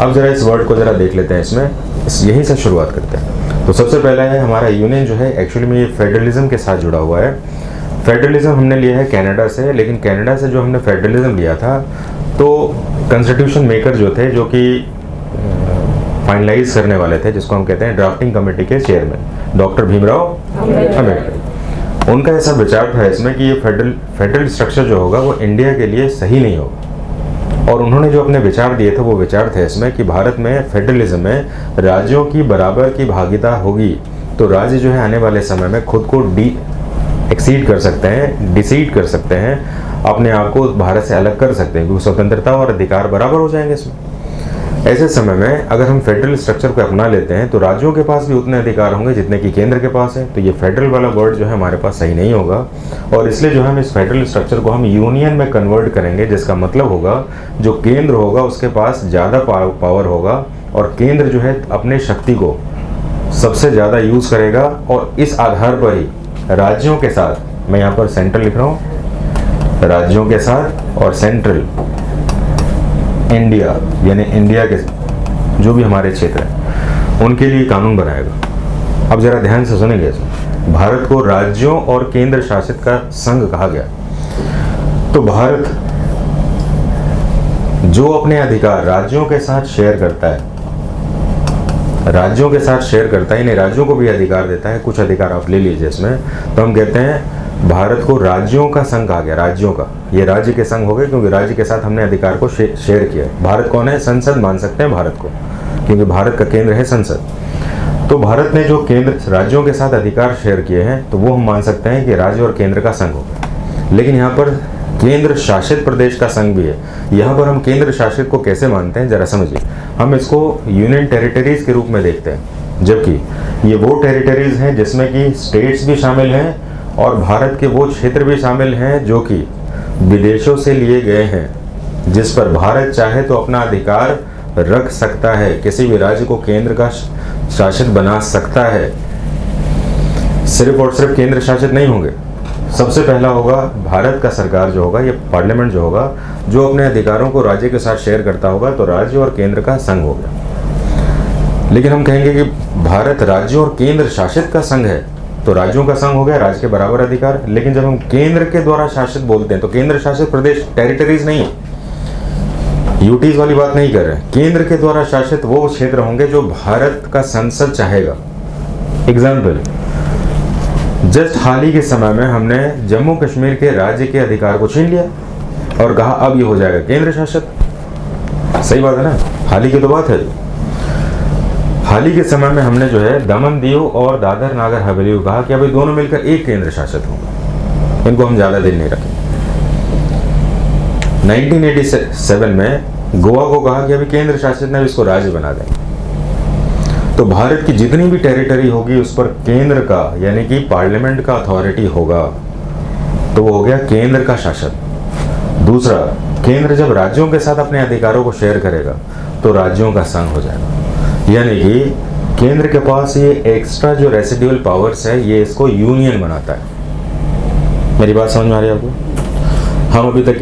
अब जरा इस वर्ड को जरा देख लेते हैं, इसमें यहीं से शुरुआत करते हैं। तो सबसे पहला है हमारा यूनियन जो है एक्चुअली में ये फेडरलिज्म के साथ जुड़ा हुआ है। फेडरलिज्म हमने लिया है कनाडा से, लेकिन कनाडा से जो हमने फेडरलिज्म लिया था तो कॉन्स्टिट्यूशन मेकर जो थे, जो कि फाइनलाइज करने वाले थे, जिसको हम कहते हैं ड्राफ्टिंग कमेटी के चेयरमैन डॉक्टर भीमराव अम्बेडकर, उनका ऐसा विचार था इसमें कि ये फेडरल स्ट्रक्चर जो होगा वो इंडिया के लिए सही नहीं होगा। और उन्होंने जो अपने विचार दिए थे वो विचार थे इसमें कि भारत में फेडरलिज्म में राज्यों की बराबर की भागीदारी होगी तो राज्य जो है आने वाले समय में खुद को एक्सीड कर सकते हैं, डिसीड कर सकते हैं, अपने आप को भारत से अलग कर सकते हैं, क्योंकि स्वतंत्रता और अधिकार बराबर हो जाएंगे इसमें। ऐसे समय में अगर हम फेडरल स्ट्रक्चर को अपना लेते हैं तो राज्यों के पास भी उतने अधिकार होंगे जितने कि केंद्र के पास है। तो ये फेडरल वाला वर्ड जो है हमारे पास सही नहीं होगा, और इसलिए जो हम इस फेडरल स्ट्रक्चर को हम यूनियन में कन्वर्ट करेंगे, जिसका मतलब होगा जो केंद्र होगा उसके पास ज़्यादा पावर होगा और केंद्र जो है अपने शक्ति को सबसे ज़्यादा यूज़ करेगा, और इस आधार पर ही राज्यों के साथ, मैं यहाँ पर सेंट्रल लिख रहा हूँ, राज्यों के साथ और सेंट्रल इंडिया यानी इंडिया के जो भी हमारे क्षेत्र हैं उनके लिए कानून बनाएगा। अब जरा ध्यान से सुनेंगे इसमें। भारत को राज्यों और केंद्र शासित का संघ कहा गया। तो भारत जो अपने अधिकार राज्यों के साथ शेयर करता है, राज्यों के साथ शेयर करता है, यानी राज्यों को भी अधिकार देता है, कुछ अधिकार आप ले लीजिए इसमें, तो हम कहते हैं भारत को राज्यों का संघ कहा गया। राज्यों का, ये राज्य के संघ हो गए क्योंकि राज्य के साथ हमने अधिकार को शेयर किया। भारत कौन है? संसद मान सकते हैं भारत को, क्योंकि भारत का केंद्र है संसद। तो भारत ने जो केंद्र राज्यों के साथ अधिकार शेयर किए हैं तो वो हम मान सकते हैं कि राज्य और केंद्र का संघ हो गया। लेकिन यहाँ पर केंद्र शासित प्रदेश का संघ भी है। यहाँ पर हम केंद्र शासित को कैसे मानते हैं जरा समझिए। हम इसको यूनियन टेरिटरीज के रूप में देखते हैं, जबकि ये वो टेरिटरीज हैं जिसमें कि स्टेट्स भी शामिल हैं और भारत के वो क्षेत्र भी शामिल हैं जो कि विदेशों से लिए गए हैं, जिस पर भारत चाहे तो अपना अधिकार रख सकता है, किसी भी राज्य को केंद्र का शासित बना सकता है। सिर्फ और सिर्फ केंद्र शासित नहीं होंगे। सबसे पहला होगा भारत का सरकार जो होगा, ये पार्लियामेंट जो होगा, जो अपने अधिकारों को राज्य के साथ शेयर करता होगा, तो राज्य और केंद्र का संघ हो गया। लेकिन हम कहेंगे कि भारत राज्यों और केंद्र शासित का संघ है, तो राज्यों का संघ हो गया, राज्य के बराबर अधिकार। लेकिन जब हम केंद्र के द्वारा शासित बोलते हैं तो केंद्र शासित प्रदेश टेरिटरीज नहीं है, यूटीज वाली बात नहीं कर रहे हैं। केंद्र के द्वारा शासित वो क्षेत्र होंगे जो भारत का संसद चाहेगा। एग्जाम्पल, जस्ट हाल ही के समय में हमने जम्मू कश्मीर के राज्य के अधिकार को छीन लिया और कहा अब ये हो जाएगा केंद्र शासित। सही बात है ना, हाल ही की तो बात है। हाल ही के समय में हमने जो है दमन दीव और दादर नागर हवेली को कहा कि अभी दोनों मिलकर एक केंद्र शासित होंगे, इनको हम ज़्यादा दिन नहीं रखें। 1987 में गोवा को कहा कि अभी केंद्र शासित नहीं, इसको राज्य बना देंगे। तो भारत की जितनी भी टेरिटरी होगी उस पर केंद्र का यानी कि पार्लियामेंट का अथॉरिटी होगा, तो वो हो गया केंद्र का शासन। दूसरा, केंद्र जब राज्यों के साथ अपने अधिकारों को शेयर करेगा तो राज्यों का संघ हो जाएगा, यानी कि केंद्र के पास ये एक्स्ट्रा जो रेसिडुअल पावर्स है ये इसको यूनियन बनाता है। मेरी बात समझ में आ रही है आपको? हम अभी तक